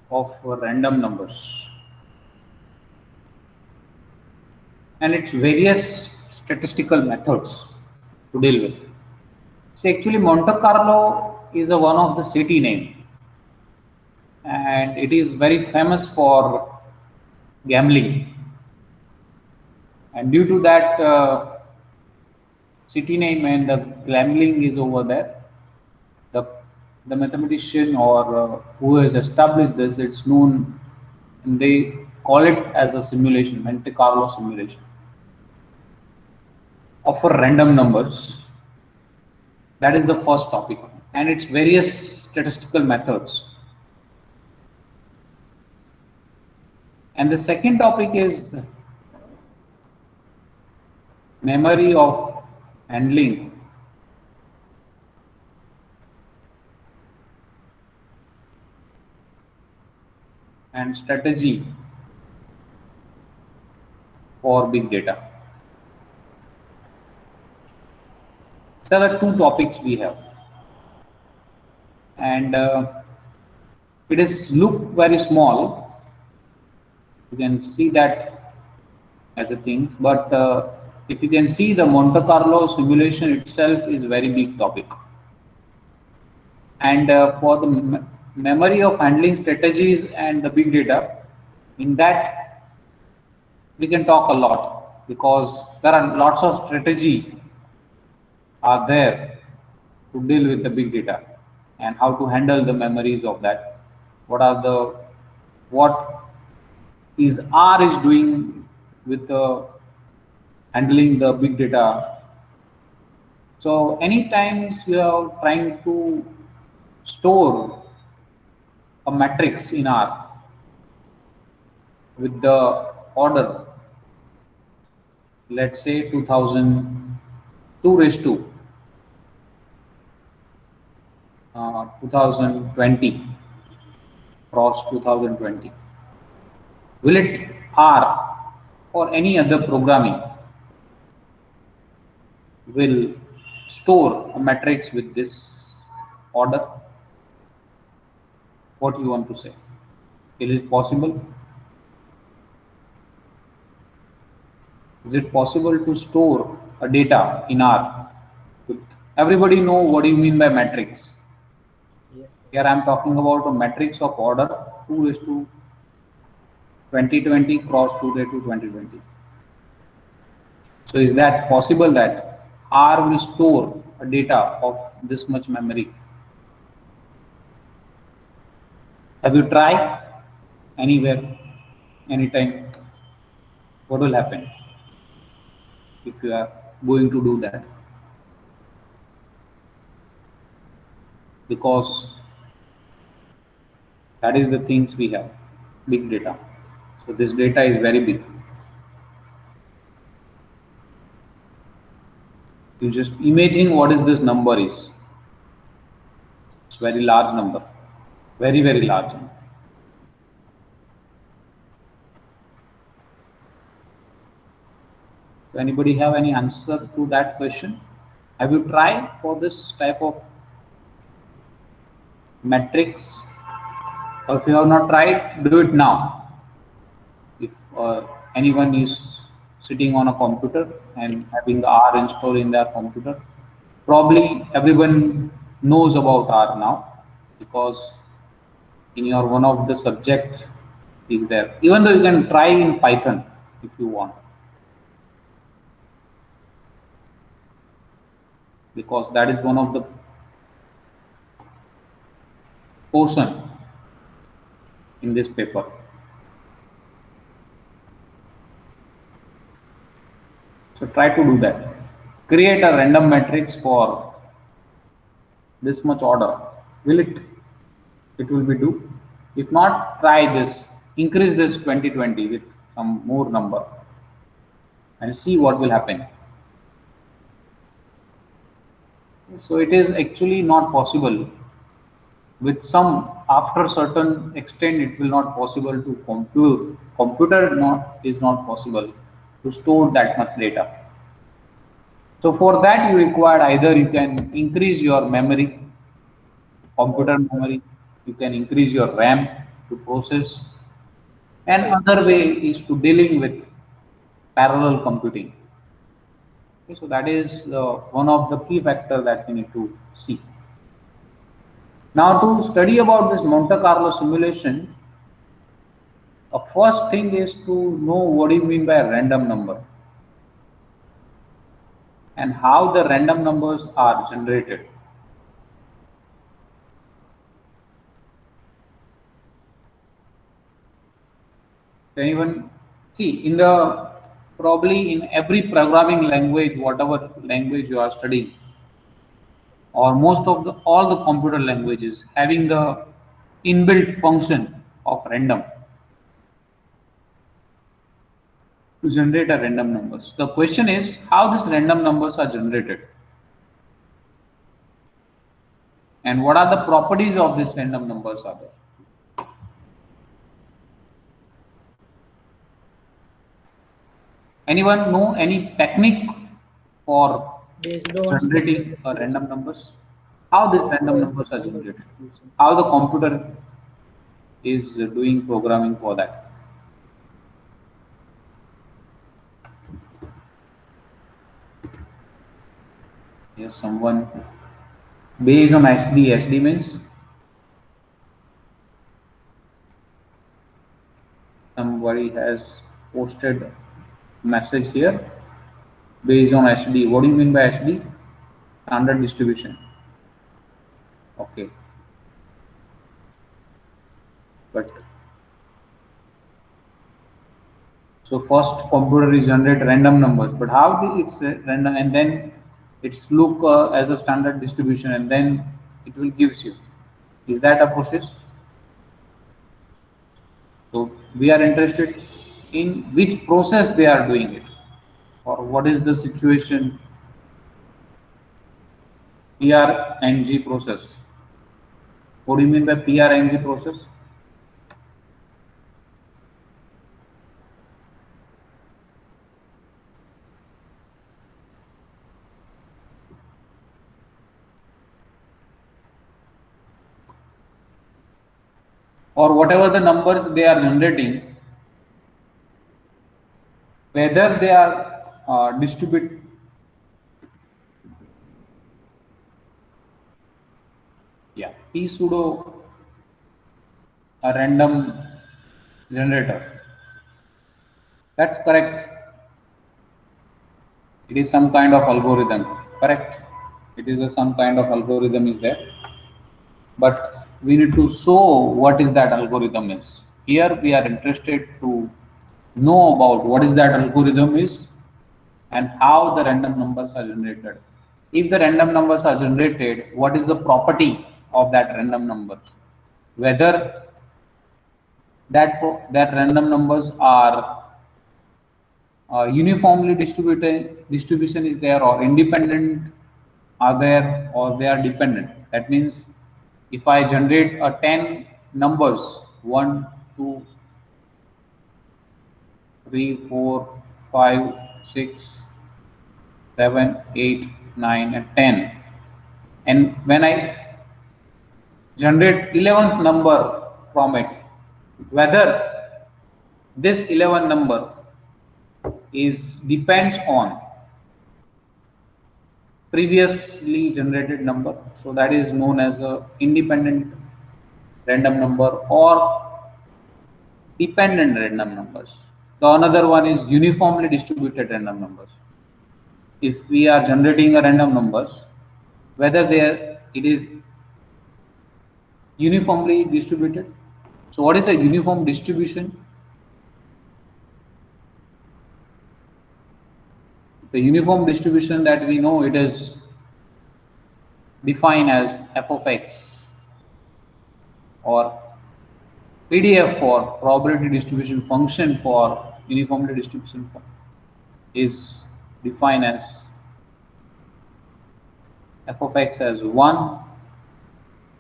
of random numbers and its various statistical methods to deal with. See, actually, Monte Carlo is one of the city name, and it is very famous for gambling. And due to that city name and the gambling is over there, the the mathematician or who has established this, it's known, and they call it as a simulation, Monte Carlo simulation of a random numbers. That is the first topic, and its various statistical methods. And the second topic is memory of handling and strategy for big data. So the two topics we have, and it is look very small. You can see that as a thing, but if you can see, the Monte Carlo simulation itself is very big topic, and for the memory of handling strategies and the big data, in that we can talk a lot, because there are lots of strategy are there to deal with the big data and how to handle the memories of that. What is R is doing with handling the big data. So any times you are trying to store a matrix in R with the order, let's say 2002 raised to 2020 cross 2020. Will it R or any other programming will store a matrix with this order? What you want to say? Is it possible? Is it possible to store a data in R? Everybody know what do you mean by matrix? Yes. Here I am talking about a matrix of order 2 is to 2020 cross 2 to 2020. So is that possible that R will store a data of this much memory? Have you tried anywhere, anytime? What will happen if you are going to do that? Because that is the things we have, big data. So this data is very big. You just imagine what is this number is. It's very large number, very, very large number. So anybody have any answer to that question? Have you tried for this type of matrix? Or if you have not tried, do it now. If anyone is sitting on a computer and having R installed in their computer, probably everyone knows about R now, because in your one of the subject is there. Even though you can try in Python if you want, because that is one of the portion in this paper. So try to do that. Create a random matrix for this much order. Will it? It will be do. If not, try this. Increase this 2020 with some more number and see what will happen. So it is actually not possible. With some, after certain extent, it will not possible to compute. Computer is not possible to store that much data. So for that you require either you can increase your memory, computer memory, you can increase your RAM, to process, and other way is to dealing with parallel computing. Okay, so that is one of the key factors that we need to see. Now, to study about this Monte Carlo simulation, the first thing is to know what do you mean by a random number and how the random numbers are generated. Anyone see in the probably in every programming language, whatever language you are studying, or most of the all the computer languages having the inbuilt function of random to generate a random numbers. The question is how these random numbers are generated and what are the properties of these random numbers are there. Anyone know any technique for generating a random numbers? How these random numbers are generated? How the computer is doing programming for that? Yes, someone based on SD. SD means somebody has posted message here based on HD. What do you mean by HD? Standard distribution. Okay, but so first computer is generate random numbers, but how it's random and then it's look as a standard distribution and then it will gives you. Is that a process? So we are interested in which process they are doing it or what is the situation. PRNG process. What do you mean by PRNG process? Or whatever the numbers they are generating, whether they are distributed. Yeah, P pseudo a random generator. That's correct. It is some kind of algorithm. Correct. It is some kind of algorithm is there. But we need to show what is that algorithm is. Here we are interested to know about what is that algorithm is and how the random numbers are generated. If the random numbers are generated, what is the property of that random number? Whether that random numbers are uniformly distributed distribution is there or independent are there or they are dependent. That means if I generate a 10 numbers 1 2 3 4 5 6 7 8 9 and 10, and when I generate 11th number from it, whether this 11 number is depends on previously generated number, so that is known as a independent random number or dependent random numbers. The another one is uniformly distributed random numbers. If we are generating a random numbers, whether there it is uniformly distributed. So what is a uniform distribution? The uniform distribution that we know, it is defined as f of x or PDF for probability distribution function for uniformly distribution is defined as f of x as 1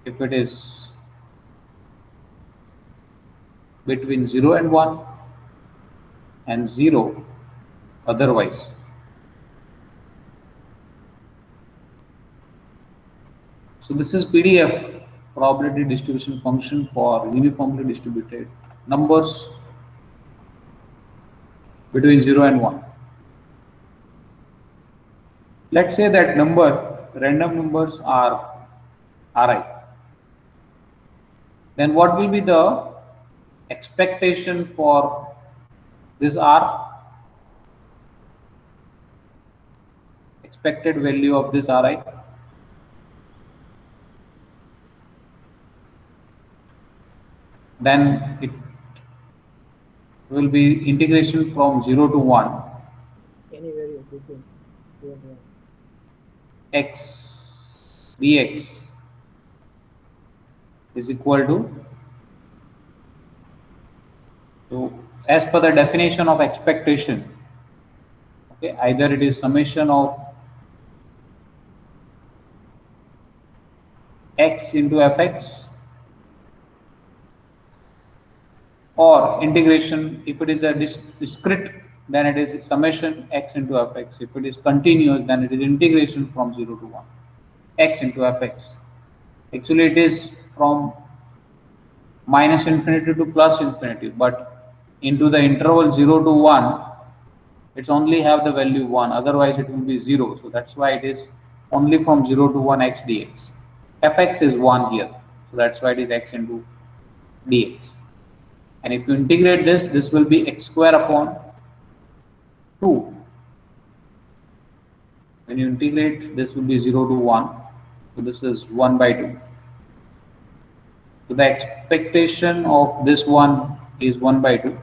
if it is between 0 and 1 and 0 otherwise. So this is PDF probability distribution function for uniformly distributed numbers between 0 and 1. Let's say that random numbers are Ri. Then what will be the expectation for this R? Expected value of this Ri? Then it will be integration from 0 to 1. Any value between 0 and 1. X dx is equal to, so as per the definition of expectation, okay, either it is summation of x into fx or integration. If it is a discrete, then it is summation x into fx. If it is continuous, then it is integration from 0 to 1 x into fx. Actually it is from minus infinity to plus infinity, but into the interval 0 to 1 it's only have the value 1, otherwise it will be 0. So that's why it is only from 0 to 1 x dx. Fx is 1 here, so that's why it is x into dx. And if you integrate this, this will be x square upon 2. When you integrate, this will be 0 to 1. So this is 1 by 2. So the expectation of this one is 1 by 2.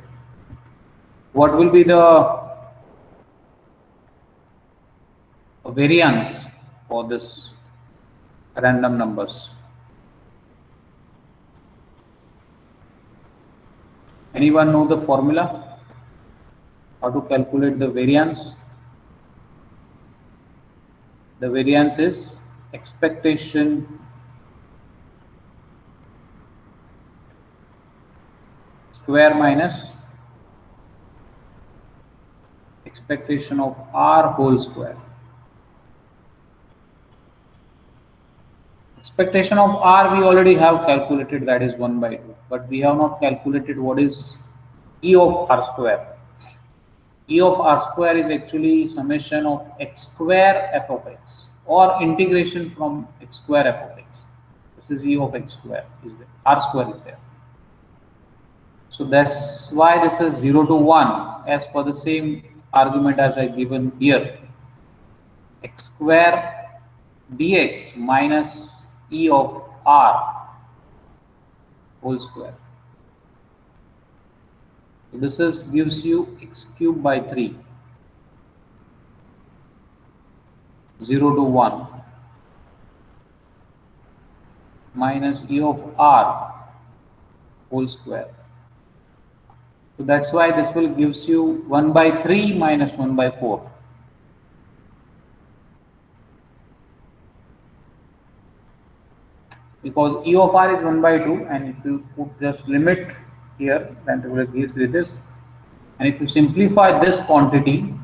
What will be the variance for this random numbers? Anyone know the formula? How to calculate the variance? The variance is expectation square minus expectation of R whole square. Expectation of R we already have calculated, that is 1 by 2, but we have not calculated what is E of R square. E of R square is actually summation of x square f of x or integration from x square f of x. This is E of x square is there. R square is there. So that's why this is 0 to 1 as per the same argument as I given here. X square dx minus E of R whole square. So this is gives you x cube by 3, 0 to 1 minus E of R whole square. So that's why this will gives you 1 by 3 minus 1 by 4. Because E of R is 1 by 2, and if you put just limit here, then it will give you this. And if you simplify this quantity,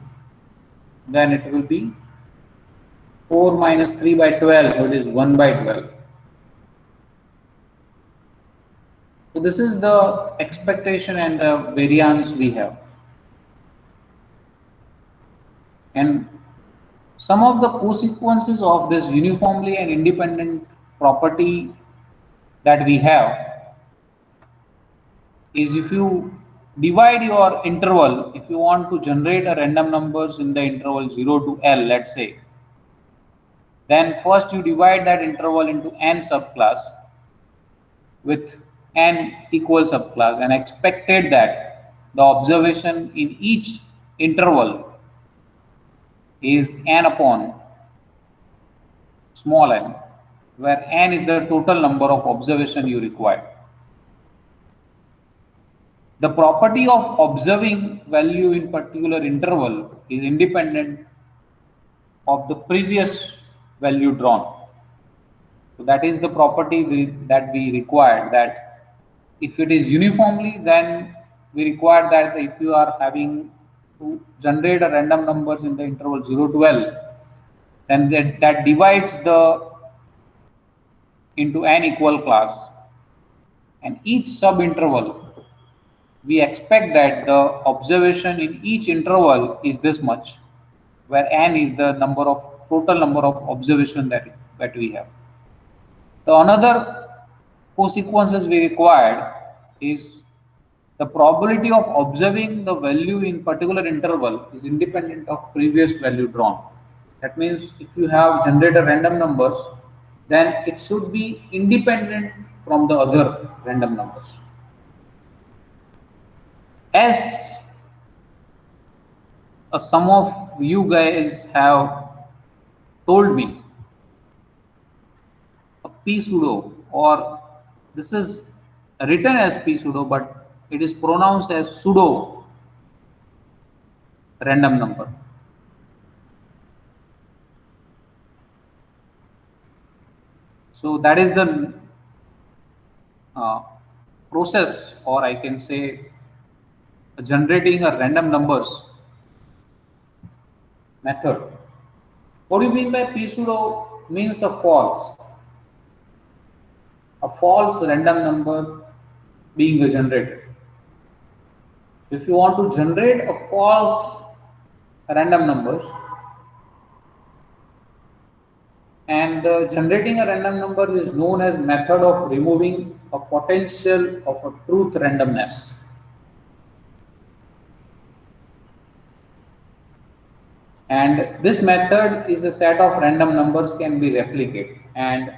then it will be 4 minus 3 by 12, so it is 1 by 12. So this is the expectation and the variance we have. And some of the consequences of this uniformly and independent property that we have is, if you divide your interval, if you want to generate a random numbers in the interval 0 to L, let's say, then first you divide that interval into n subclass with n equal subclass, and expected that the observation in each interval is n upon small n, where n is the total number of observation you require. The property of observing value in particular interval is independent of the previous value drawn. So that is the property that we require, that if it is uniformly, then we require that if you are having to generate a random numbers in the interval 0 to L, then that divides the into n equal class, and each subinterval, we expect that the observation in each interval is this much, where n is the total number of observation that we have. The another consequences we required is the probability of observing the value in particular interval is independent of previous value drawn. That means if you have generated random numbers, then it should be independent from the other random numbers. As some of you guys have told me, a p pseudo, or this is written as p pseudo, but it is pronounced as pseudo random number. So that is the process, or I can say generating a random numbers method. What do you mean by p pseudo? Means a false random number being generated. If you want to generate a false random number, and generating a random number is known as method of removing a potential of a truth randomness. And this method is a set of random numbers can be replicated, and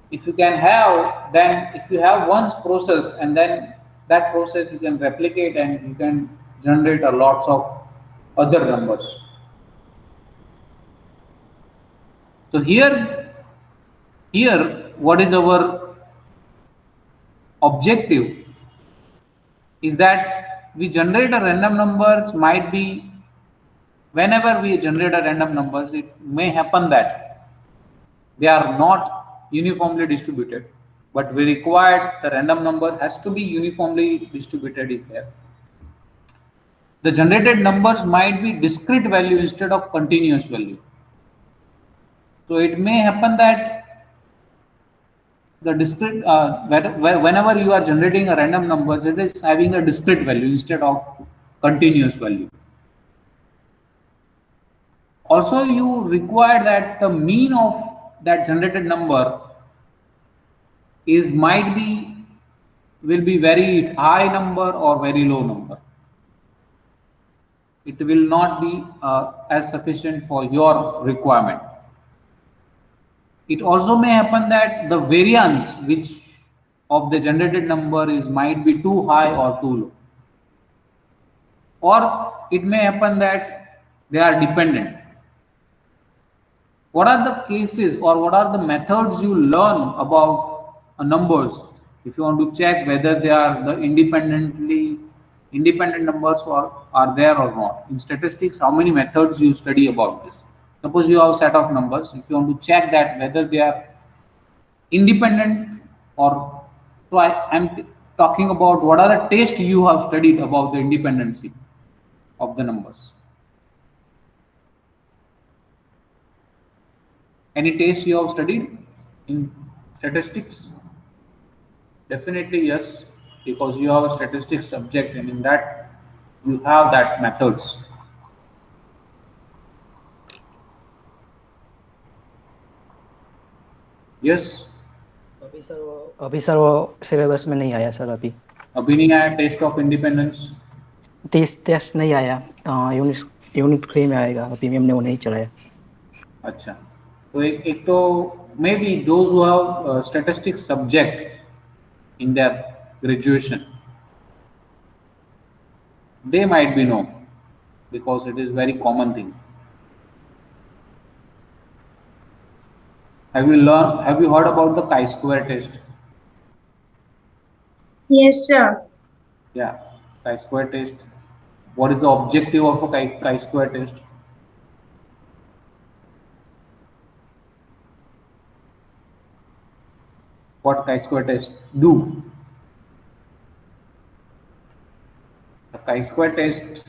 if you have one process, and then that process you can replicate, and you can generate a lots of other numbers. So here what is our objective is that we generate a random numbers. Might be whenever we generate a random numbers, it may happen that they are not uniformly distributed, but we require the random number has to be uniformly distributed is there. The generated numbers might be discrete value instead of continuous value. So it may happen that the discrete whenever you are generating a random numbers, it is having a discrete value instead of continuous value. Also, you require that the mean of that generated number will be very high number or very low number. It will not be as sufficient for your requirement. It also may happen that the variance which of the generated number might be too high or too low, or it may happen that they are dependent. What are the cases, or what are the methods you learn about numbers if you want to check whether they are the independent numbers or are there or not? In statistics, how many methods you study about this? Suppose you have a set of numbers. If you want to check that whether they are independent, or so I am talking about what are the tests you have studied about the independency of the numbers. Any test you have studied in statistics? Definitely yes, because you have a statistics subject, and in that you have that methods. Yes. अभी sir वो syllabus में नहीं आया sir. अभी नहीं आया test of independence. Test नहीं आया, यूनिट 3 में आएगा. अभी हमने वो नहीं चलाया. अच्छा, तो एक तो may be those who have statistics subject in their graduation, they might be know, because it is very common thing. Have you heard about the chi-square test? Yes, sir. Yeah, chi-square test. What is the objective of a chi-square test? What chi-square test do? The chi-square test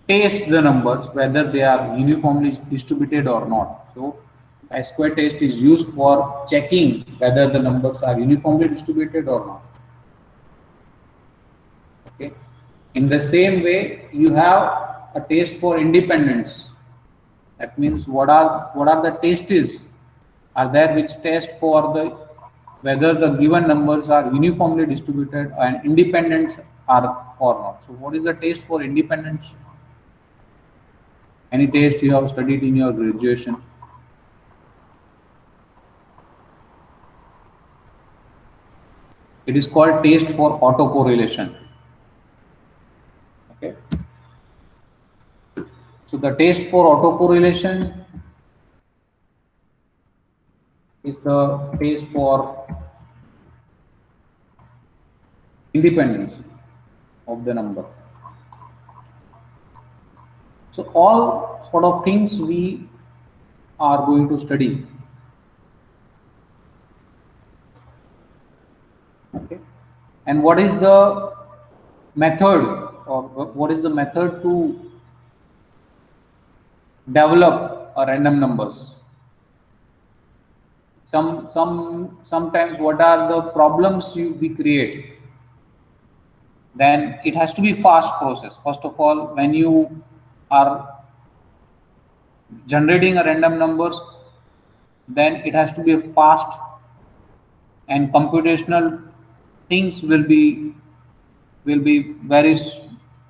tests the numbers whether they are uniformly distributed or not. So Chi-square test is used for checking whether the numbers are uniformly distributed or not. Okay. In the same way, you have a test for independence. That means what are the tests are there which test for the whether the given numbers are uniformly distributed and independents are or not. So what is the test for independence? Any test you have studied in your graduation? It is called test for autocorrelation. Okay. So the test for autocorrelation is the test for independence of the number. So all sort of things we are going to study. Okay. And what is the method, or what is the method to develop a random numbers? Sometimes what are the problems we create? Then it has to be fast process. First of all, when you are generating a random numbers, then it has to be fast, and computational things will be very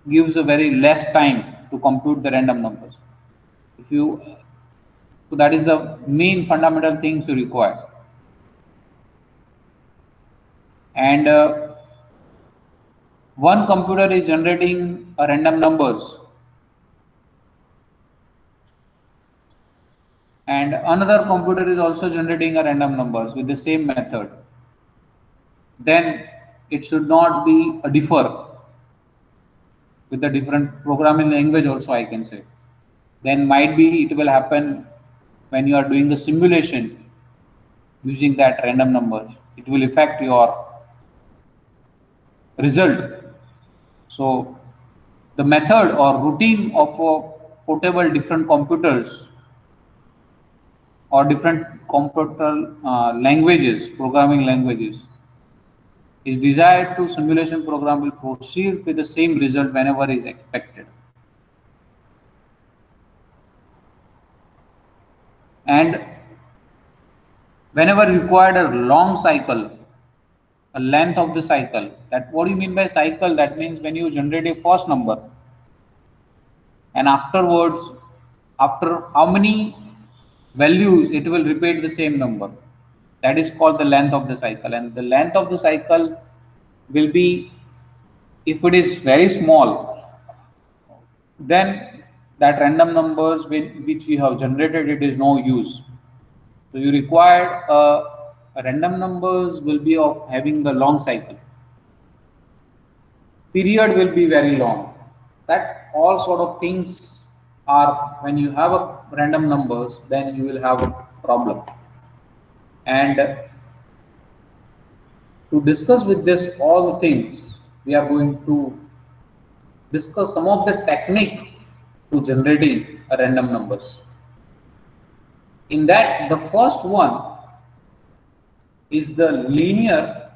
gives a very less time to compute the random numbers. If you So that is the main fundamental things you require. And one computer is generating a random numbers, and another computer is also generating a random numbers with the same method. Then it should not be a differ with the different programming language also, I can say. Then might be it will happen when you are doing the simulation using that random numbers. It will affect your result. So the method or routine of portable different computers or different computer languages, programming languages, is desired to simulation program will proceed with the same result whenever is expected. And whenever required a long cycle, a length of the cycle, that what do you mean by cycle? That means when you generate a first number, and afterwards, after how many values it will repeat the same number. That is called the length of the cycle, and the length of the cycle will be, if it is very small, then that random numbers which you have generated, it is no use. So you require random numbers will be of having the long cycle. Period will be very long. That all sort of things are, when you have a random numbers, then you will have a problem. And to discuss with this all the things, we are going to discuss some of the technique to generating a random numbers. In that, the first one is the linear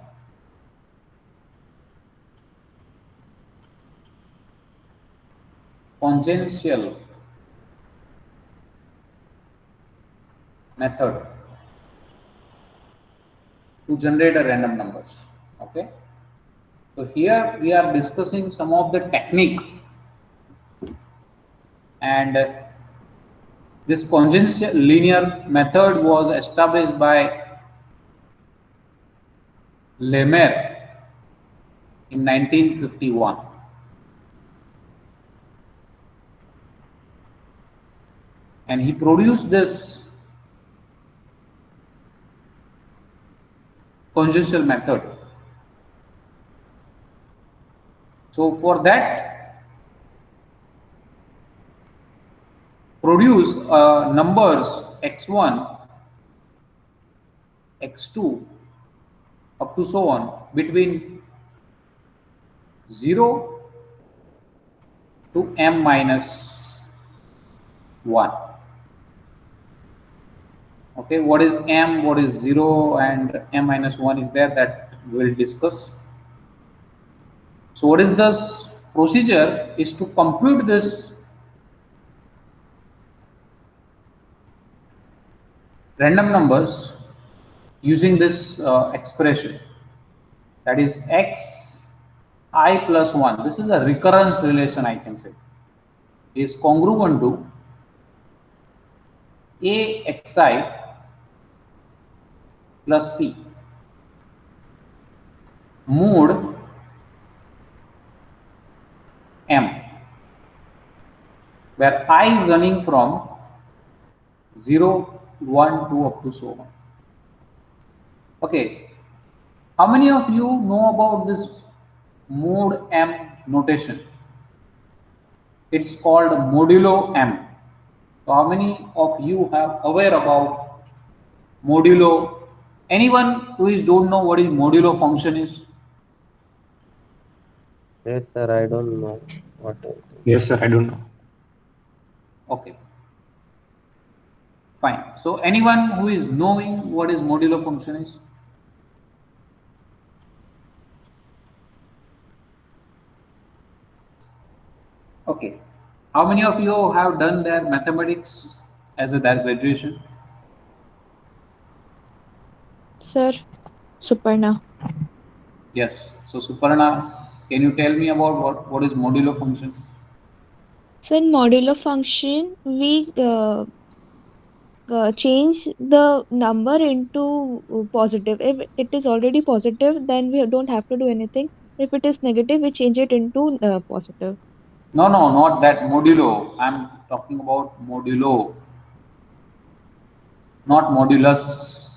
congenital method to generate a random numbers. Okay. So here we are discussing some of the technique, and this congenital linear method was established by Lemire in 1951. And he produced this congenital method. So for that, produce numbers x1, x2 up to so on between 0 to m minus 1. Okay, what is m, what is 0, and m minus 1 is there, that we'll discuss. So what is this procedure is to compute this random numbers using this expression, that is x I plus 1. This is a recurrence relation, I can say, is congruent to a xi plus c mod m, where I is running from 0, 1, 2 up to so on. Okay, how many of you know about this mod m notation? It's called modulo m. So how many of you have aware about modulo? Anyone who is don't know what is modulo function is? Yes, sir. I don't know what is it. Yes, sir. I don't know. Okay, fine. So anyone who is knowing what is modulo function is? Okay. How many of you have done their mathematics as their graduation? Sir, Suparna. Yes. So Suparna, can you tell me about what is modulo function? So in modulo function, we change the number into positive. If it is already positive, then we don't have to do anything. If it is negative, we change it into positive. No, no, not that modulo. I'm talking about modulo, not modulus.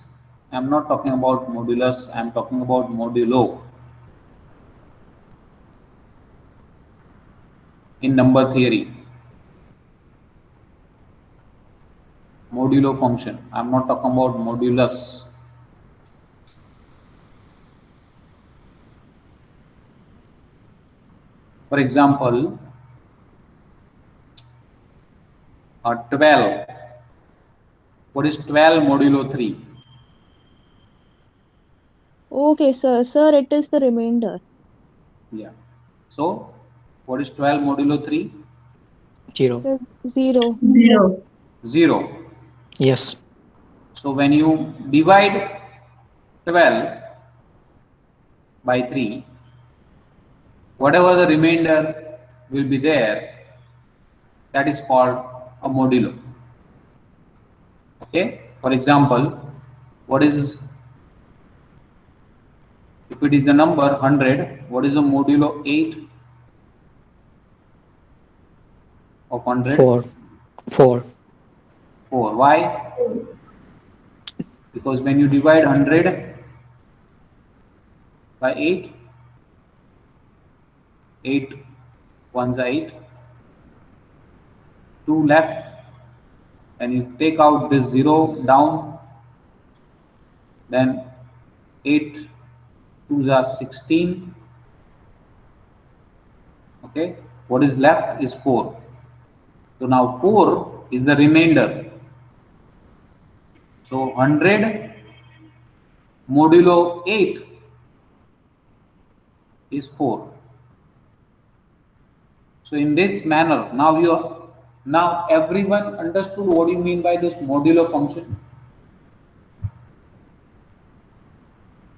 I'm not talking about modulus. I'm talking about modulo in number theory. Modulo function. I'm not talking about modulus. For example, 12. What is 12 modulo 3? Okay, sir. Sir, it is the remainder. Yeah. So, what is 12 modulo 3? 0. Sir, 0. 0. Yes. So, when you divide 12 by 3, whatever the remainder will be there, that is called a modulo. Okay. For example, what is, if it is the number 100, what is the modulo 8 of 100? 4. 4. 4. Why? Because when you divide 100 by 8, 8 ones are 8, 2 left, and you take out this 0 down, then 8 2s are 16. Okay, what is left is 4. So now 4 is the remainder. So 100 modulo 8 is 4. So in this manner, now everyone understood what you mean by this modulo function.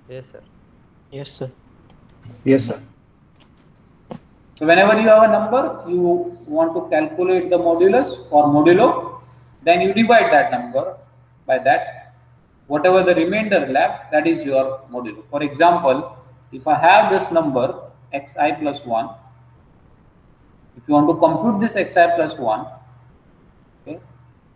Yes, sir. Yes, sir. Yes, sir. So whenever you have a number, you want to calculate the modulus or modulo, then you divide that number by that. Whatever the remainder left, that is your modulo. For example, if I have this number xi plus 1, if you want to compute this xi plus 1, okay,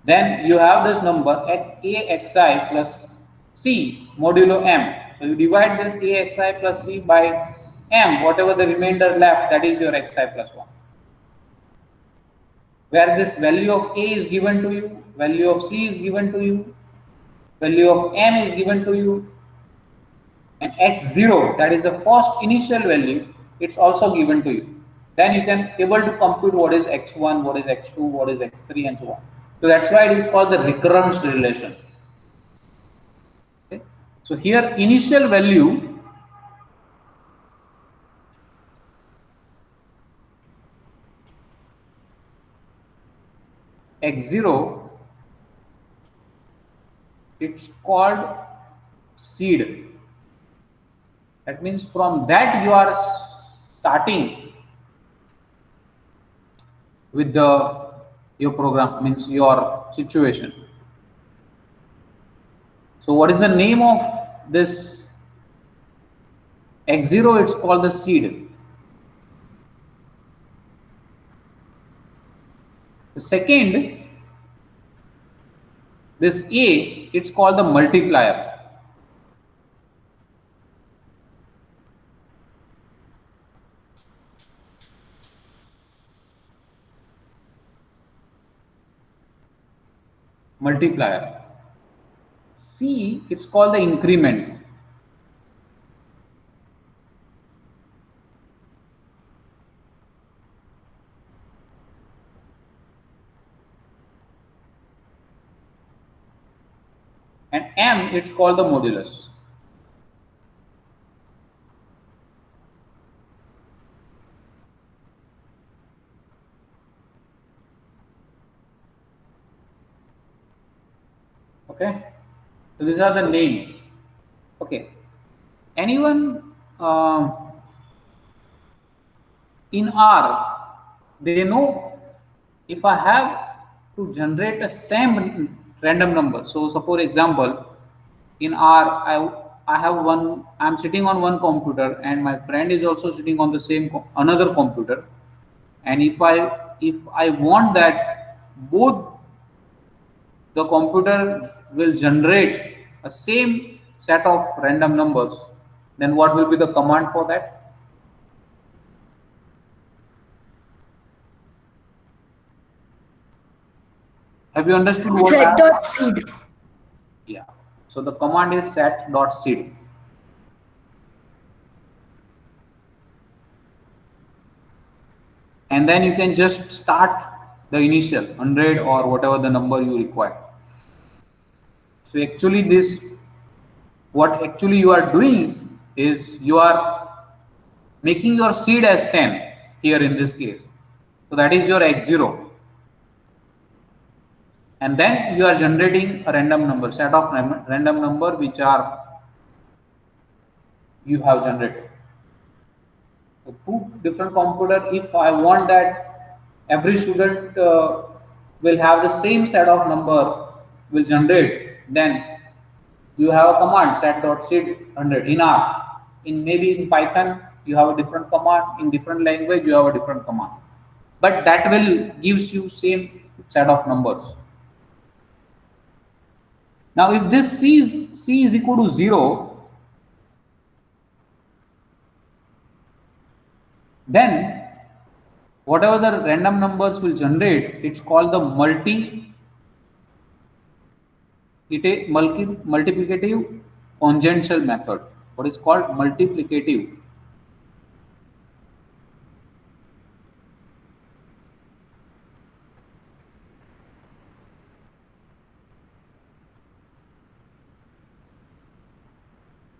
then you have this number axi plus c modulo m. So you divide this axi plus c by m, whatever the remainder left, that is your xi plus 1. Where this value of a is given to you, value of c is given to you, value of m is given to you, and x0, that is the first initial value, it's also given to you. Then you can able to compute what is x1, what is x2, what is x3, and so on. So that's why it is called the recurrence relation. So here initial value x0, it's called seed. That means from that you are starting with your program, means your situation. So what is the name of this x0? It's called the seed. The second, this a, it's called the multiplier. Multiplier. C, it's called the increment. And M, it's called the modulus. Okay, so these are the name. Okay, anyone in R, they know if I have to generate a same random number. So suppose example, in R, I have one, I'm sitting on one computer and my friend is also sitting on the same another computer, and if I want that both the computer will generate a same set of random numbers, then what will be the command for that? Have you understood what I have? Set.seed. Yeah. So the command is set.seed. And then you can just start the initial 100 or whatever the number you require. So actually what actually you are doing is you are making your seed as 10 here in this case. So that is your x0. And then you are generating a random number, set of random number which are you have generated. So two different computer, if I want that every student will have the same set of number will generate, then you have a command set.seed 100 in R. In maybe in Python you have a different command, in different language you have a different command, but that will gives you same set of numbers. Now if this C is equal to 0, then whatever the random numbers will generate, it's called the multiplicative congenital method. What is called multiplicative.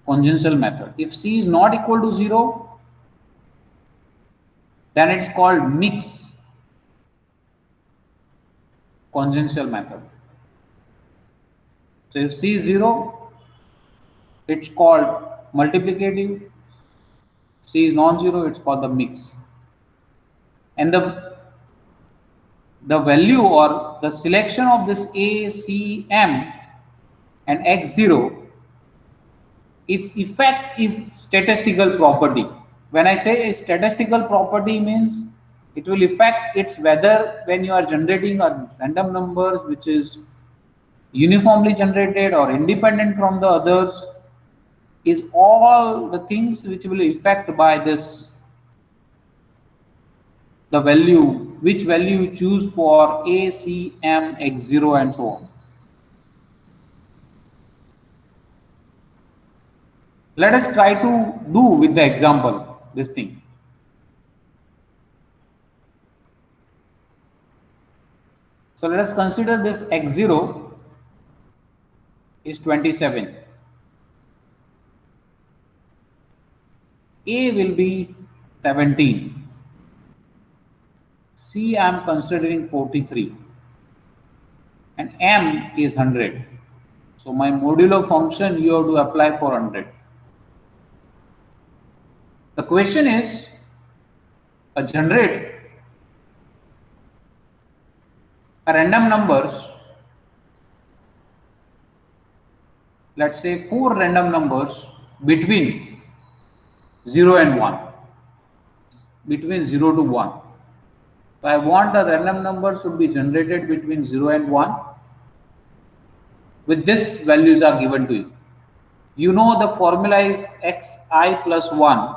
Congenital method. If C is not equal to 0, then it's called mix congenital method. So if C is 0, it's called multiplicative. C is non-zero, it's called the mix. And the value or the selection of this A, C, M and X0, its effect is statistical property. When I say a statistical property means it will affect its whether when you are generating a random number which is uniformly generated or independent from the others, is all the things which will affect by this the value, which value you choose for A, C, M, X0 and so on. Let us try to do with the example this thing. So let us consider this X0 is 27 A will be 17. C I am considering 43. And M is 100. So my modulo function you have to apply for 100. The question is, generate a random numbers, let's say 4 random numbers between 0 and 1, between 0 to 1. So I want the random number should be generated between 0 and 1. With this values are given to you. You know the formula is xi plus 1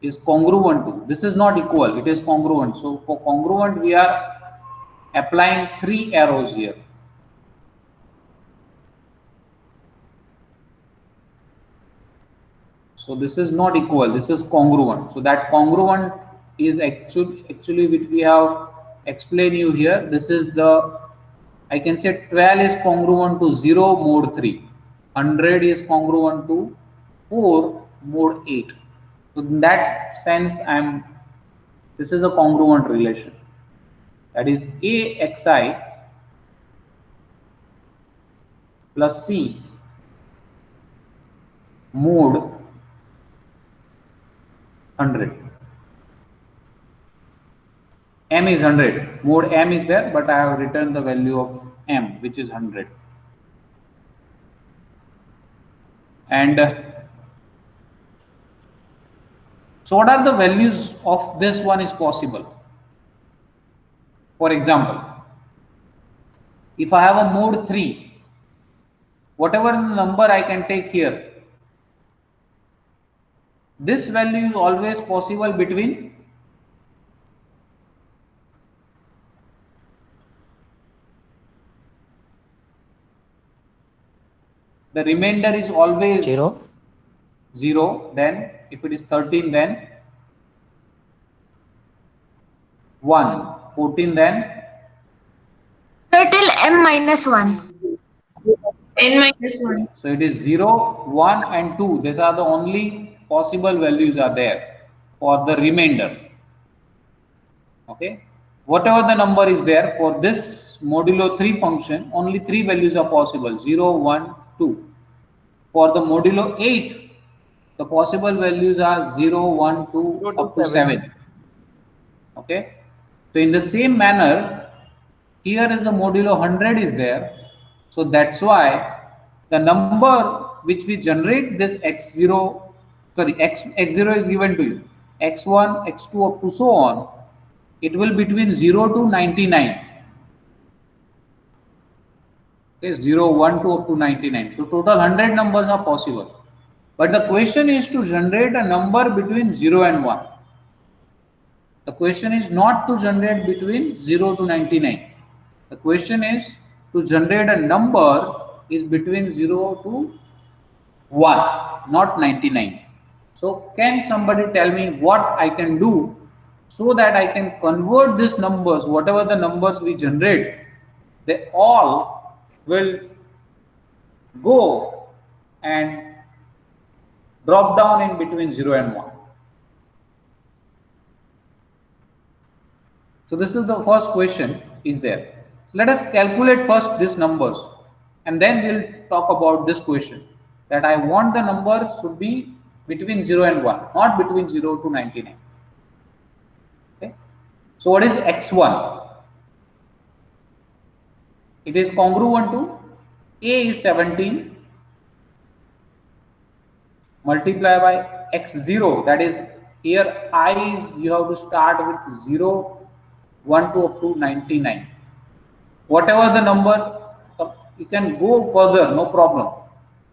is congruent to. This is not equal, it is congruent. So for congruent we are applying 3 arrows here. So this is not equal, this is congruent. So that congruent is actually which we have explained you here. This is the, I can say 12 is congruent to 0 mode 3. 100 is congruent to 4 mode 8. So in that sense this is a congruent relation. That is AXI plus C mode 100. M is 100. Mode M is there, but I have written the value of M, which is 100. And so what are the values of this one is possible? For example, if I have a mode 3, whatever number I can take here, this value is always possible between the remainder is always 0. 0, then if it is 13 then 1, 14 then So till m minus 1. N minus 1. so it is 0, 1 and 2. These are the only possible values are there for the remainder. Okay, whatever the number is there for this modulo 3 function, only 3 values are possible, 0, 1, 2. For the modulo 8, the possible values are 0, 1, 2 up to 7. Okay, so in the same manner, here is a modulo 100 is there. So that's why the number which we generate this x0, sorry, x0 is given to you, x1, x2 up to so on, it will between 0 to 99. Okay, 0, 1, 2 up to 99. So total 100 numbers are possible. But the question is to generate a number between 0 and 1. The question is not to generate between 0 to 99. The question is to generate a number is between 0 to 1, not 99. So can somebody tell me what I can do so that I can convert these numbers, whatever the numbers we generate, they all will go and drop down in between 0 and 1. So this is the first question is there. So let us calculate first these numbers and then we'll talk about this question that I want the number should be between 0 and 1, not between 0 to 99. Okay. So what is x1? It is congruent to A is 17 multiply by x0, that is here I is you have to start with 0, 1 to up to 99. Whatever the number, you can go further, no problem.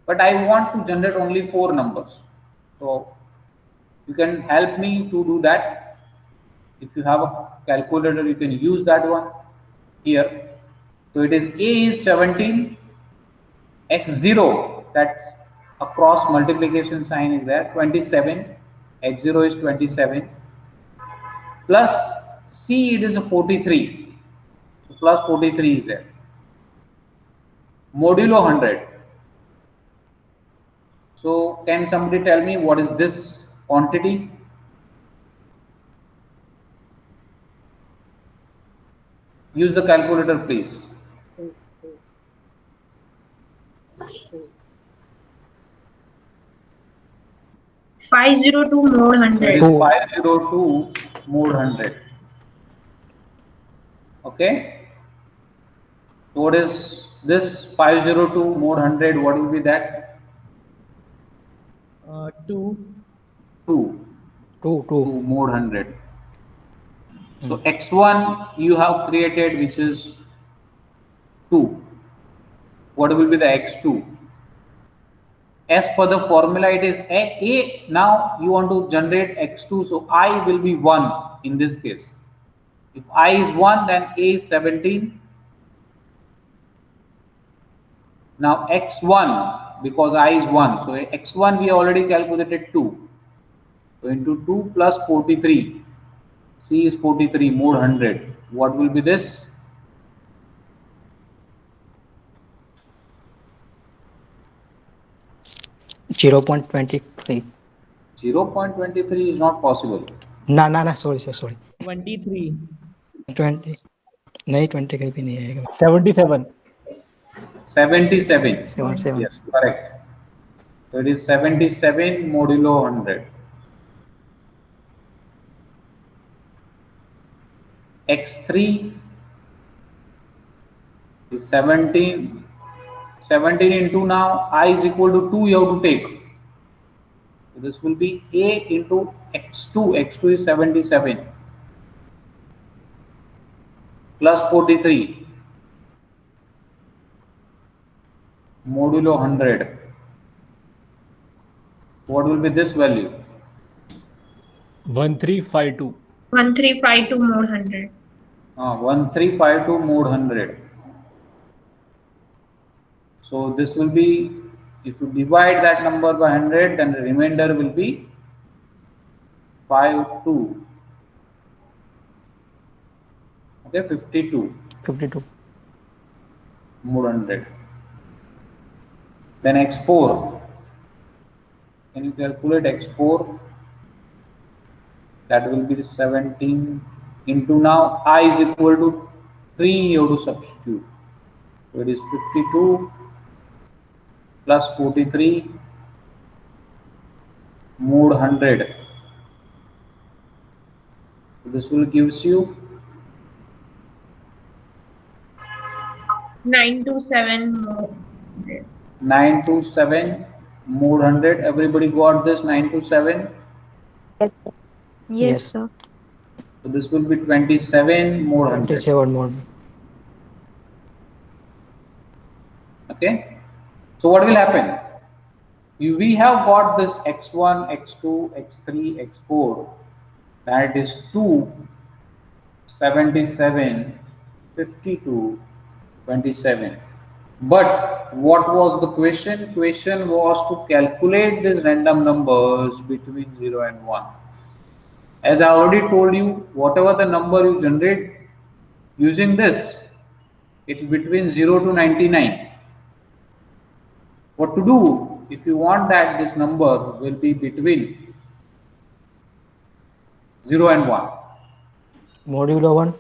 But I want to generate only 4 numbers. So you can help me to do that. If you have a calculator, you can use that one here. So it is A is 17, x0, that's a cross multiplication sign is there, 27, x0 is 27, plus C it is a 43, so plus 43 is there, modulo 100. So can somebody tell me what is this quantity. Use the calculator, please. 502 mod So it 100. is 502 mod 100. Okay. So what is this 502 mod 100? What will be that? 2. 2. 2 2 mod 100. So x1 you have created, which is 2. What will be the x2? As per the formula, it is a. Now you want to generate x2, so I will be 1 in this case. If I is 1, then a is 17. Now x1, because I is 1, so x1 we already calculated 2. So into 2 plus 43. C is 43 mod 100. What will be this? 0.23. 0.23 is not possible. ना sorry 23. 20 नहीं 20 कहीं भी नहीं आएगा 77. 77. 77 Yes, correct. So it is 77 modulo 100. x3 is 17. 17 into now I is equal to 2 you have to take. So this will be a into x2. x2 is 77 plus 43 modulo 100. What will be this value? 1352. 1352 mod 100. 1352 mod 100. So this will be, if you divide that number by 100, then the remainder will be 52. Okay, 52 mod 100. Then x4. Can you calculate x4? That will be 17 into now I is equal to 3 you have to substitute. So it is 52 plus 43 mod 100. So this will gives you 927 mod 100. 927 mod 100. Everybody got this 927? Yes, sir. So this will be 27 mod 100. 27 more Okay. So what will happen? We have got this x1, x2, x3, x4. That is 2, 77, 52, 27. But what was the question? Question was to calculate these random numbers between 0 and 1. As I already told you, whatever the number you generate using this, it's between 0 to 99. What to do if you want that this number will be between 0 and 1? modulo 1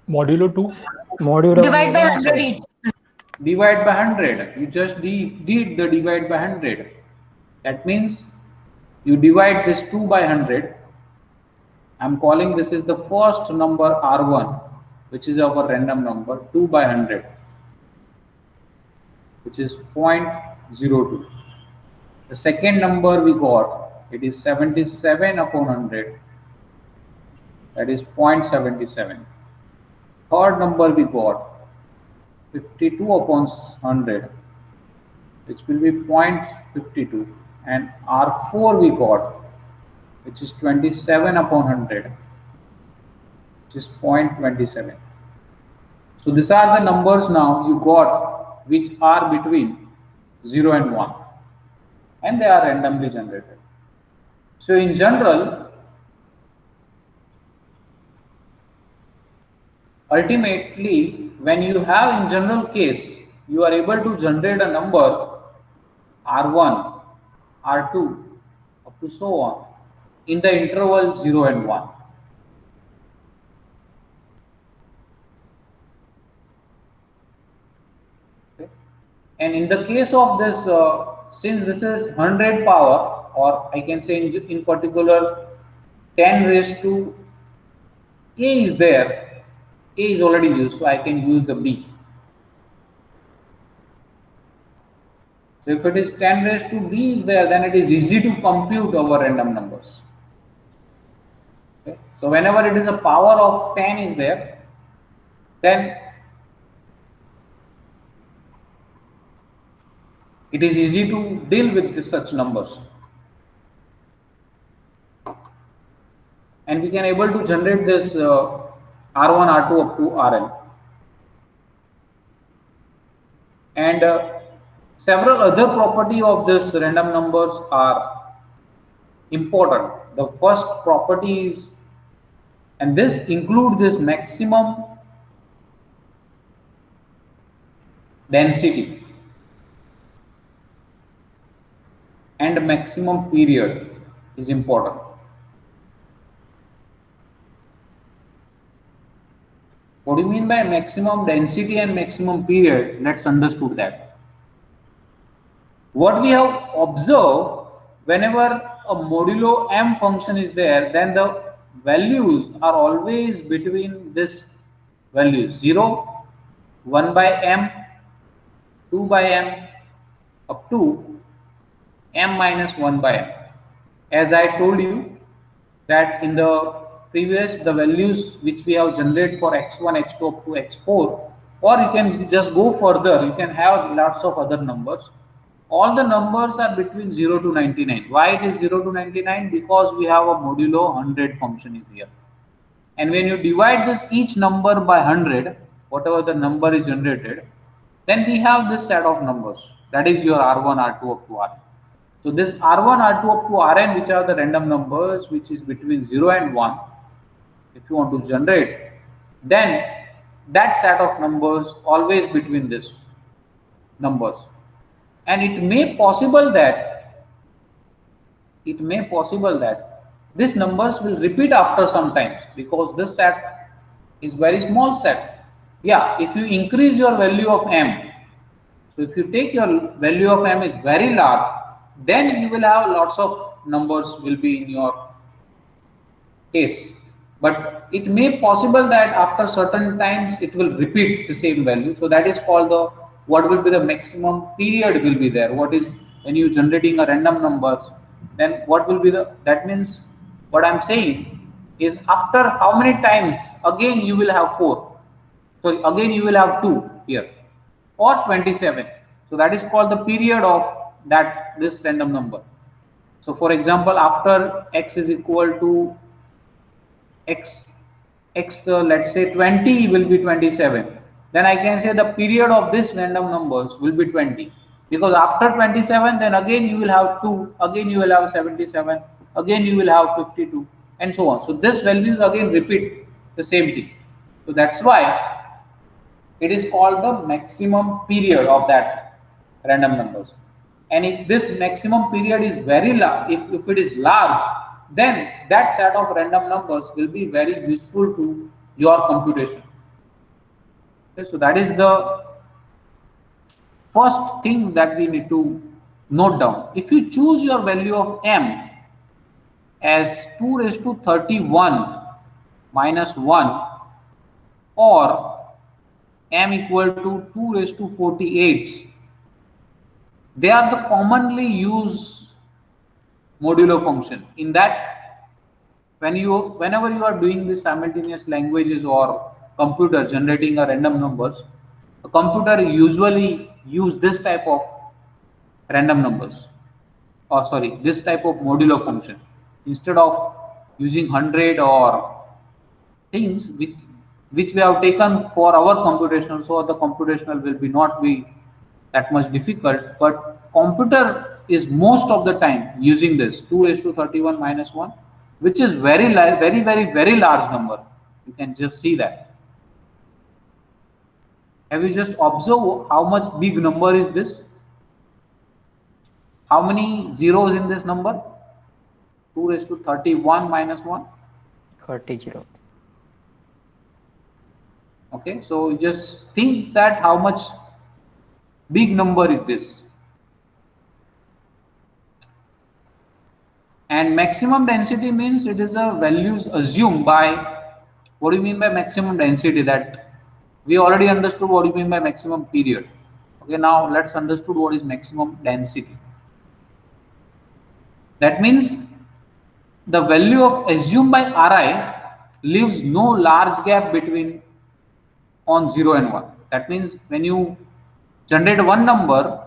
Modulo 2. modulo Divide by 100 sorry. each. Divide by 100. You just did the divide by 100. That means you divide this 2 by 100. I'm calling this is the first number R1, which is our random number, 2 by 100, which is 0.02. The second number we got, it is 77 upon 100, that is 0.77. Third number we got 52 upon 100, which will be 0.52, and R4 we got, which is 27 upon 100, which is 0.27. So these are the numbers now you got which are between 0 and 1, and they are randomly generated. So in general, ultimately, when you have in general case, you are able to generate a number R1, R2, up to so on. in the interval 0 and 1. Okay. And in the case of this, since this is 100 power, or I can say in particular 10 raised to a is there, a is already used, so I can use the b. So if it is 10 raised to b is there, then it is easy to compute our random numbers. Okay. So whenever it is a power of 10 is there, then it is easy to deal with such numbers. And we can able to generate this R1, R2 up to Rn. And several other property of this random numbers are important. The first property is, and this include this maximum density and maximum period is important. What do you mean by maximum density and maximum period? Let's understood that. What we have observed, whenever a modulo m function is there, then the values are always between this values 0, 1 by m, 2 by m, up to m minus 1 by m. As I told you that in the previous, the values which we have generated for x1, x2 up to x4, or you can just go further, you can have lots of other numbers. All the numbers are between 0 to 99. Why it is 0 to 99? Because we have a modulo 100 function is here. And when you divide this each number by 100, whatever the number is generated, then we have this set of numbers. That is your R1, R2 up to Rn. So this R1, R2 up to Rn, which are the random numbers, which is between 0 and 1, if you want to generate, then that set of numbers always between this numbers. And it may possible that these numbers will repeat after some times, because this set is very small set. Yeah, if you increase your value of m, so if you take your value of m is very large, then you will have lots of numbers will be in your case. But it may possible that after certain times it will repeat the same value. So that is called the, what will be the maximum period will be there. What is, when you generating a random numbers, then what will be the, that means what I'm saying is after how many times again you will have 4. So again you will have 2 here, or 27. So that is called the period of that this random number. So for example, after x is equal to x let's say 20 will be 27, then I can say the period of this random numbers will be 20, because after 27 then again you will have 2, again you will have 77, again you will have 52, and so on. So this values again repeat the same thing. So that's why it is called the maximum period of that random numbers. And if this maximum period is very large, if it is large, then that set of random numbers will be very useful to your computation. Okay, so that is the first things that we need to note down. If you choose your value of m as 2 raised to 31 minus 1, or m equal to 2 raised to 48, they are the commonly used modulo function. In that, whenever you are doing this simultaneous languages or computer generating a random numbers, a computer usually use this type of random numbers, or sorry, this type of modulo function, instead of using 100 or things which we have taken for our computational. So the computational will be not be that much difficult, but computer is most of the time using this 2 raised to 31 minus 1, which is very very large number. You can just see that. Have you just observed how much big number is this? How many zeros in this number? 2 raised to 31 minus 1. 30. Okay, so you just think that how much big number is this. And maximum density means it is a values assumed by, what do you mean by maximum density? That we already understood what you mean by maximum period. Okay, now let's understood what is maximum density. That means the value of assumed by Ri leaves no large gap between on 0 and 1. That means when you generate one number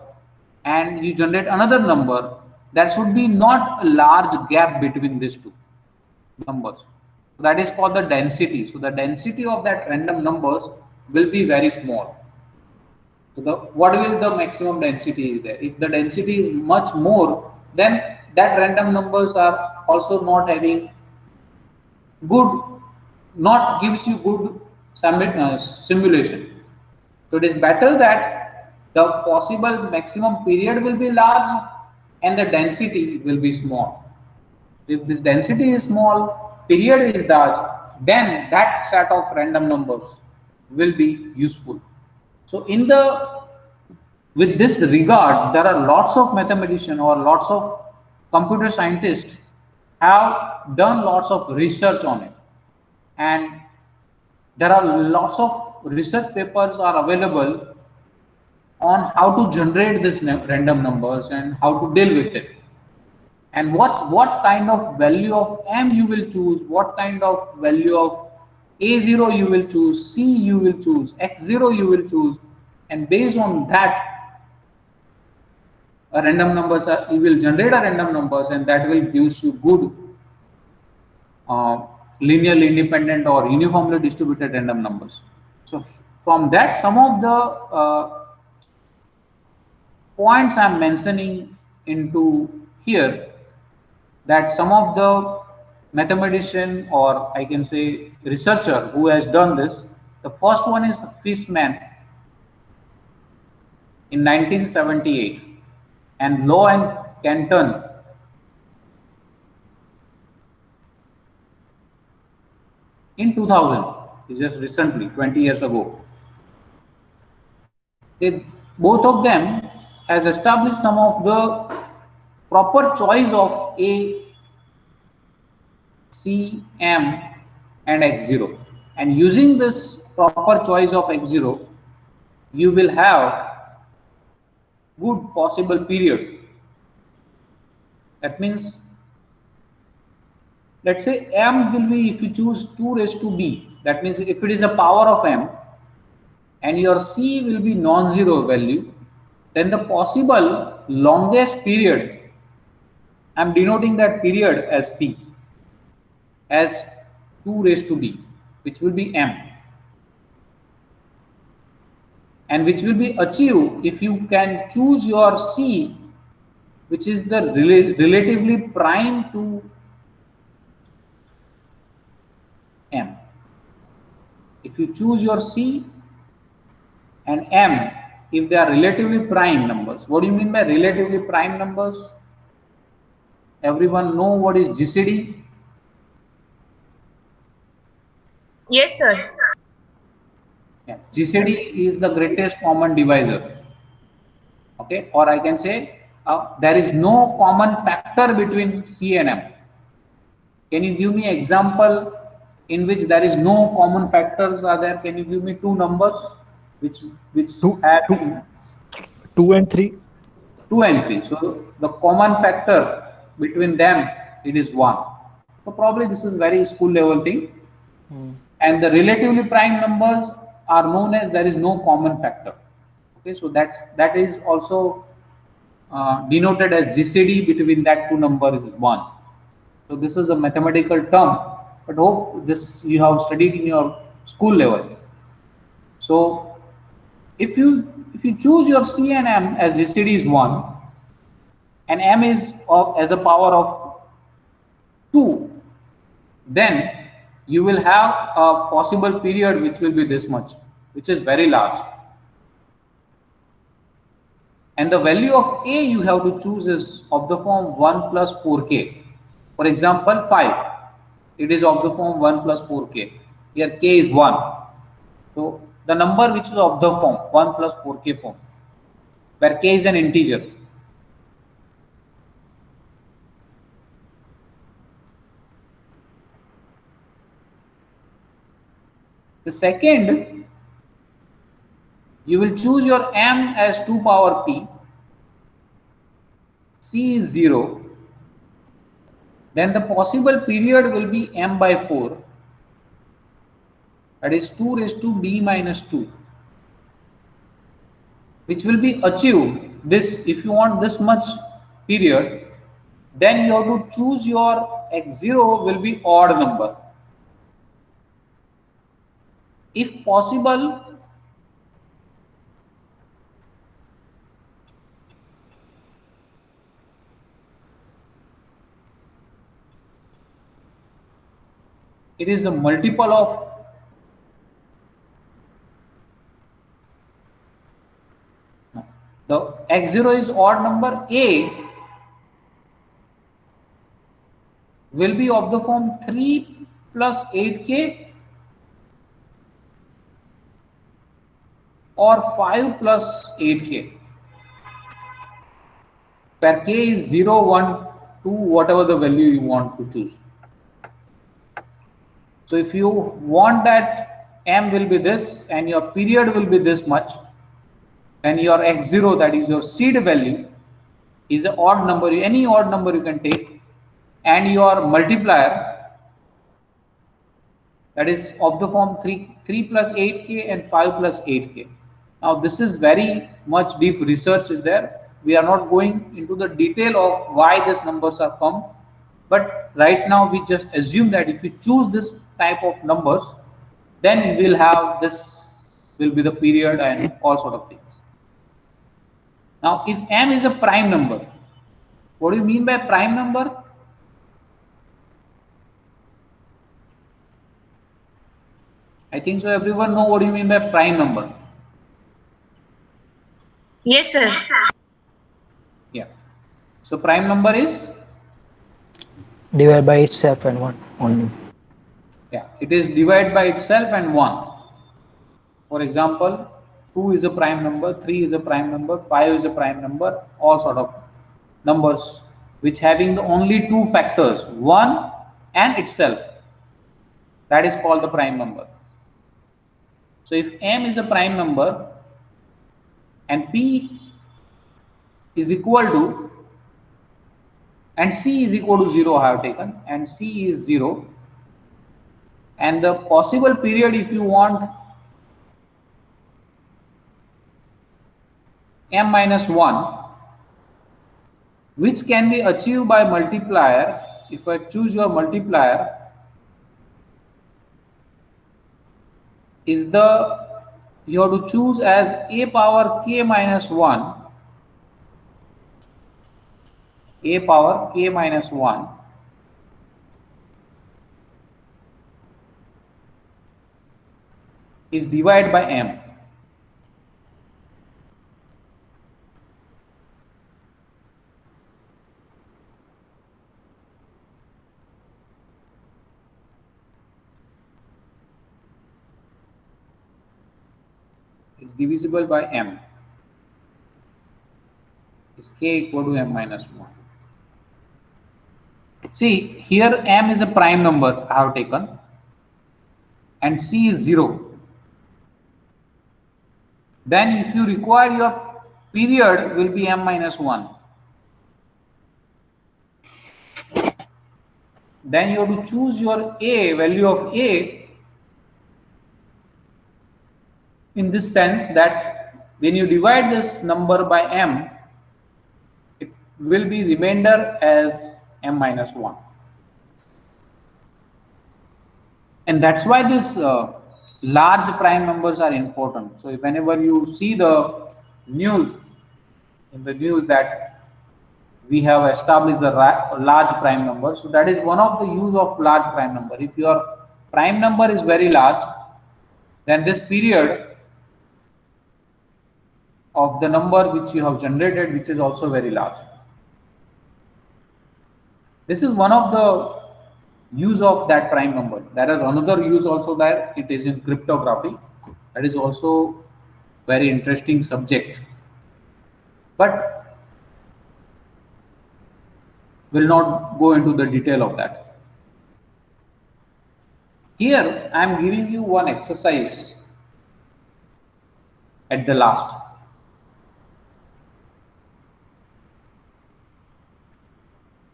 and you generate another number, there should be not a large gap between these two numbers. So that is called the density. So the density of that random numbers will be very small. So what will the maximum density is there? If the density is much more, then that random numbers are also not having good, not gives you good simulation. So it is better that the possible maximum period will be large and the density will be small. If this density is small, period is large, then that set of random numbers will be useful. So with this regards, there are lots of mathematicians or lots of computer scientists have done lots of research on it, and there are lots of research papers are available on how to generate this random numbers and how to deal with it, and what kind of value of m you will choose, what kind of value of a0 you will choose, c you will choose, x0 you will choose, and based on that a random numbers you will generate a random numbers, and that will gives you good linearly independent or uniformly distributed random numbers. So from that, some of the points I'm mentioning into here, that some of the mathematician or I can say researcher who has done this, the first one is Fishman in 1978 and Law and Canton in 2000, just recently, 20 years ago. Both of them has established some of the proper choice of A, C, M and X0. And using this proper choice of X0, you will have good possible period. That means, let's say M will be, if you choose 2 raised to B, that means if it is a power of M and your C will be non-zero value, then the possible longest period, I am denoting that period as P, as 2 raised to B, which will be M, and which will be achieved if you can choose your C, which is the relatively prime to M. If you choose your C and M, if they are relatively prime numbers. What do you mean by relatively prime numbers? Everyone know what is GCD? Yes, sir. Yeah. GCD is the greatest common divisor. Okay, or I can say there is no common factor between C and M. Can you give me example in which there is no common factors are there? Can you give me two numbers which have 2 and 3. 2 and 3. So the common factor between them, it is 1. So probably this is very school level thing. And the relatively prime numbers are known as there is no common factor. Okay, so that is also denoted as GCD between that two numbers is 1. So this is a mathematical term, but hope this you have studied in your school level. So if you choose your C and M as GCD is 1 and M is as a power of 2, then you will have a possible period which will be this much, which is very large. And the value of A you have to choose is of the form 1 plus 4k. For example, 5. It is of the form 1 plus 4k. Here k is 1. So the number which is of the form 1 plus 4k form, where k is an integer. The second, you will choose your m as 2 power p, c is 0, then the possible period will be m by 4, that is 2 raised to b minus 2, which will be achieved. This, if you want this much period, then you have to choose your x0 will be odd number. If possible, it is a multiple of the x0 is odd number, a will be of the form 3 plus 8k or 5 plus 8k, where k is 0, 1, 2, whatever the value you want to choose. So if you want that m will be this and your period will be this much, then your x0, that is your seed value, is an odd number, any odd number you can take, and your multiplier, that is of the form 3 plus 8k and 5 plus 8k. Now this is very much deep research is there. We are not going into the detail of why these numbers are come, but right now we just assume that if you choose this type of numbers, then we'll have this will be the period and all sort of things. Now if m is a prime number, what do you mean by prime number? I think so everyone know what do you mean by prime number. Yes, sir. Yeah. So prime number is Divided by itself and 1 only. Yeah, it is divided by itself and 1. For example, 2 is a prime number, 3 is a prime number, 5 is a prime number, all sort of numbers which having the only two factors, 1 and itself. That is called the prime number. So if m is a prime number and p is equal to, and c is equal to 0 I have taken, and c is 0, and the possible period if you want m minus 1, which can be achieved by multiplier. If I choose your multiplier, is the, you have to choose as a power k minus 1, a power k minus 1 is divided by m. Is divisible by m. Is k equal to m minus 1. See, here m is a prime number I have taken and c is 0. Then if you require your period will be m minus 1. Then you have to choose your a, value of a, in this sense that when you divide this number by m, it will be remainder as m minus 1. And that's why this large prime numbers are important. So if whenever you see the news, in the news that we have established the large prime number, so that is one of the use of large prime number. If your prime number is very large, then this period of the number which you have generated, which is also very large. This is one of the use of that prime number. There is another use also that it is in cryptography. That is also very interesting subject. But will not go into the detail of that. Here I am giving you one exercise at the last.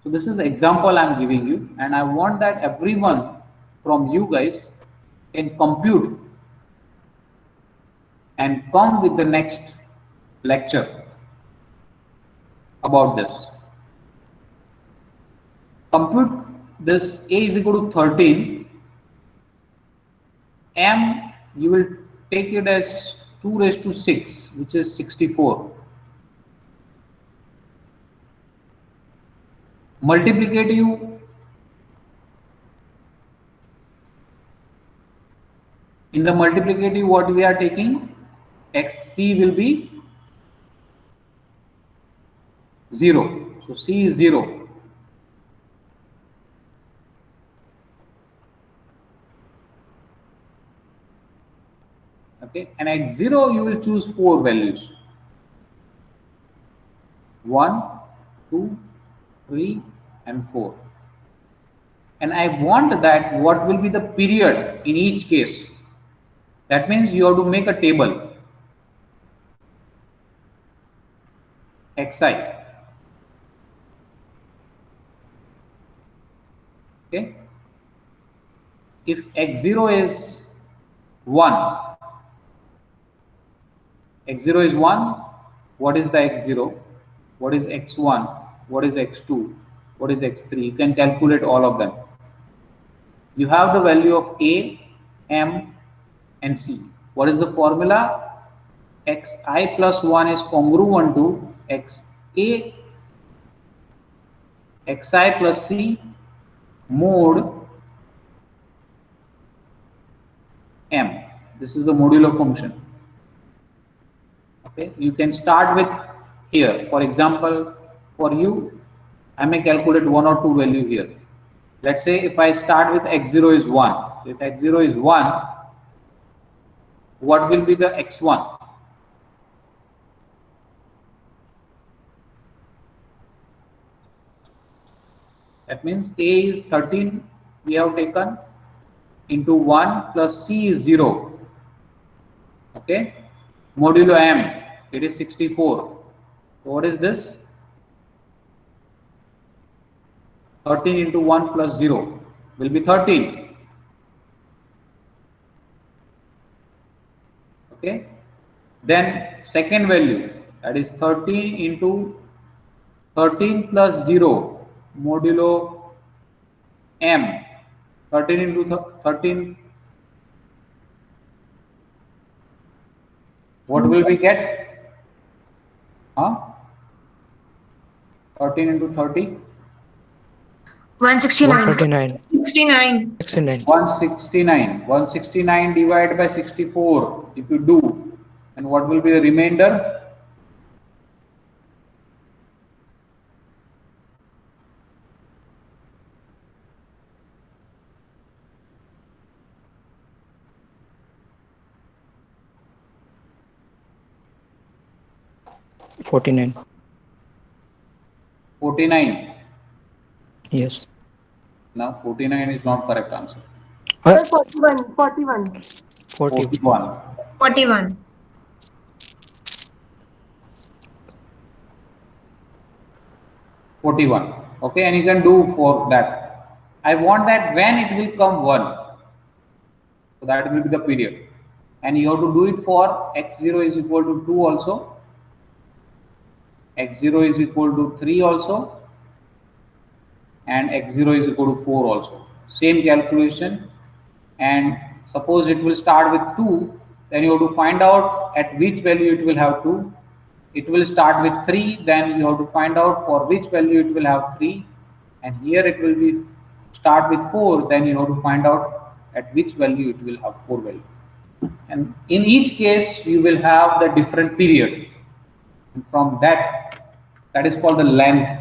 So this is example I am giving you, and I want that everyone from you guys can compute and come with the next lecture about this. Compute this. A is equal to 13. M, you will take it as 2 raised to 6, which is 64. Multiplicative, in the multiplicative what we are taking, XC will be 0. So C is 0. Okay, and at 0 you will choose 4 values. 1, 2, 3 and 4. And I want that what will be the period in each case. That means you have to make a table. Xi. Okay. If x0 is 1, x0 is 1, what is the x0? What is x1? What is x2? What is x3? You can calculate all of them. You have the value of A, M and C. What is the formula? Xi plus 1 is congruent to Xa, Xi plus C mod M. This is the modulo function. Okay, you can start with here. For example, for you, I may calculate 1 or 2 value here. Let's say if I start with x0 is 1. If x0 is 1, what will be the x1? That means A is 13 we have taken into 1 plus C is 0. Okay, modulo M, it is 64. So what is this? 13 into 1 plus 0 will be 13. Okay, then second value, that is 13 into 13 plus 0 modulo M. 13 into 13, what will we get? 13 into 30, 169. 139. 69. 169. 169 divided by 64 if you do, and what will be the remainder? $49. 49. Yes. Now 49 is not correct answer. 41. 41. 41. 41. 41. Okay, and you can do for that. I want that when it will come 1. So that will be the period. And you have to do it for x0 is equal to 2 also. X0 is equal to 3 also. And x0 is equal to 4 also. Same calculation. And suppose it will start with 2, then you have to find out at which value it will have 2. It will start with 3, then you have to find out for which value it will have 3. And here it will be start with 4, then you have to find out at which value it will have 4 value. And in each case you will have the different period. And from that is called the length.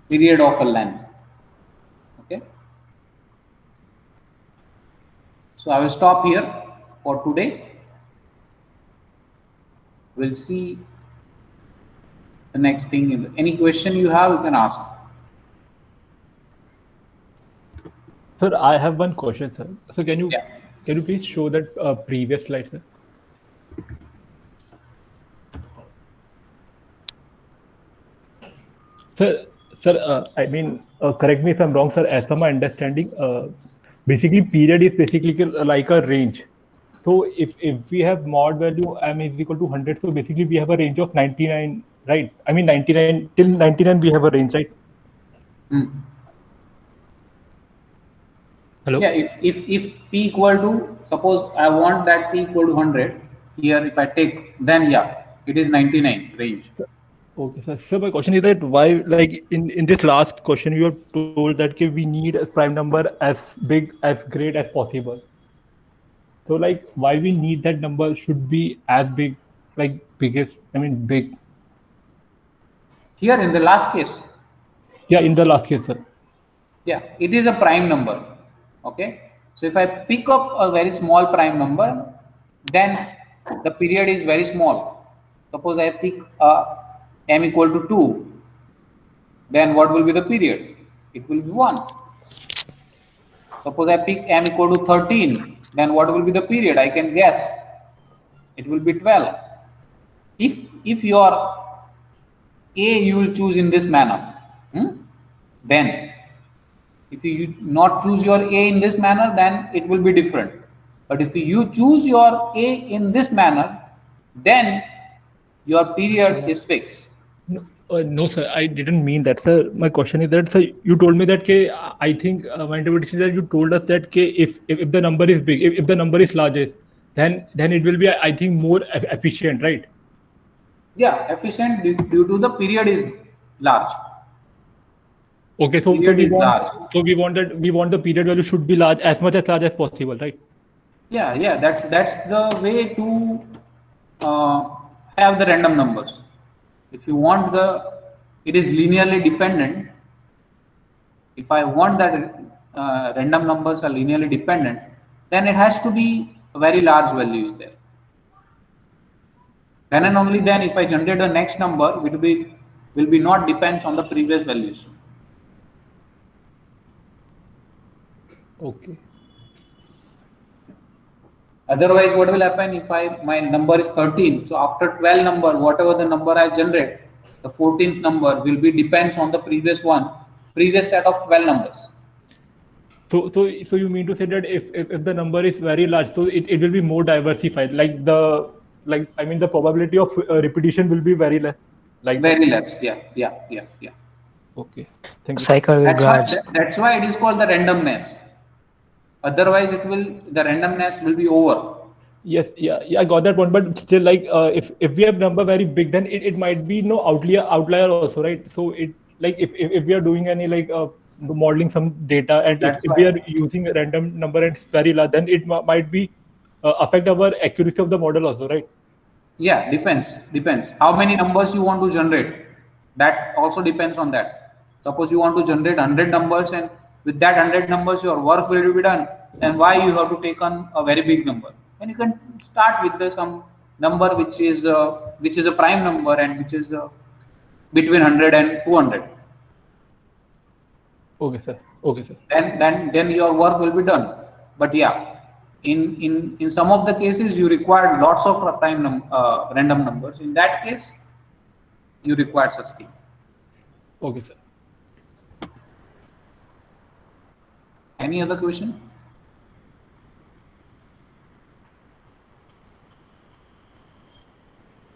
period of a length. Okay. So I will stop here for today. We'll see the next thing. Any question you have, you can ask. Sir, I have one question, sir. So can you Yeah. please show that previous slide, sir? Sir, I mean, correct me if I'm wrong, sir. As per my understanding, basically period is basically like a range. So if we have mod value m is equal to 100, so basically we have a range of 99, right? I mean 99 till 99 we have a range, right? Hello? Yeah, if p equal to, suppose I want that p equal to 100, here if I take, then yeah, it is 99 range. Okay, sir. So my question is that why, like in this last question, you have told that we need a prime number as big, as great as possible. So like why we need that number should be as big, like biggest, I mean big. Here in the last case, Yeah, in the last case, sir. yeah, it is a prime number. Okay. So if I pick up a very small prime number, then the period is very small. Suppose I pick m equal to 2, then what will be the period? It will be 1. Suppose I pick m equal to 13, then what will be the period? I can guess. It will be 12. If your a you will choose in this manner, then if you not choose your a in this manner, then it will be different. But if you choose your a in this manner, then your period is fixed. No, sir, I didn't mean that, sir. My question is that, sir, you told me that I think my interpretation is that you told us that if the number is big, if the number is largest, then it will be, I think, more efficient, right? Yeah, efficient due to the period is large. Okay, so Period we is want large. we want the period value should be large, as much as large as possible, right? Yeah, that's the way to have the random numbers. If you want it is linearly dependent. If I want that random numbers are linearly dependent, then it has to be a very large value is there. Then and only then, if I generate the next number, will be not depends on the previous values. Okay. Otherwise, what will happen if my number is 13? So after 12 number, whatever the number I generate, the 14th number will be depends on the previous set of 12 numbers. So you mean to say that if the number is very large, so it will be more diversified, like I mean the probability of repetition will be very less, like very less. Yeah. Okay, thank you. Cycle with guards. That's why it is called the randomness. Otherwise, the randomness will be over. Yes, yeah, I got that point, but still, like if we have number very big, then it might be no outlier also, right? So it, like if we are doing any like modeling some data, and if we are using a random number and it's very large, then it might be affect our accuracy of the model also, right? Yeah, depends how many numbers you want to generate. That also depends on that. Suppose you want to generate 100 numbers, and with that 100 numbers your work will be done, and why you have to take on a very big number? And you can start with some number which is a prime number, and which is between 100 and 200. Okay, sir. Then your work will be done. But yeah, in some of the cases you require lots of random numbers. In that case, you require such thing. Okay, sir. Any other question?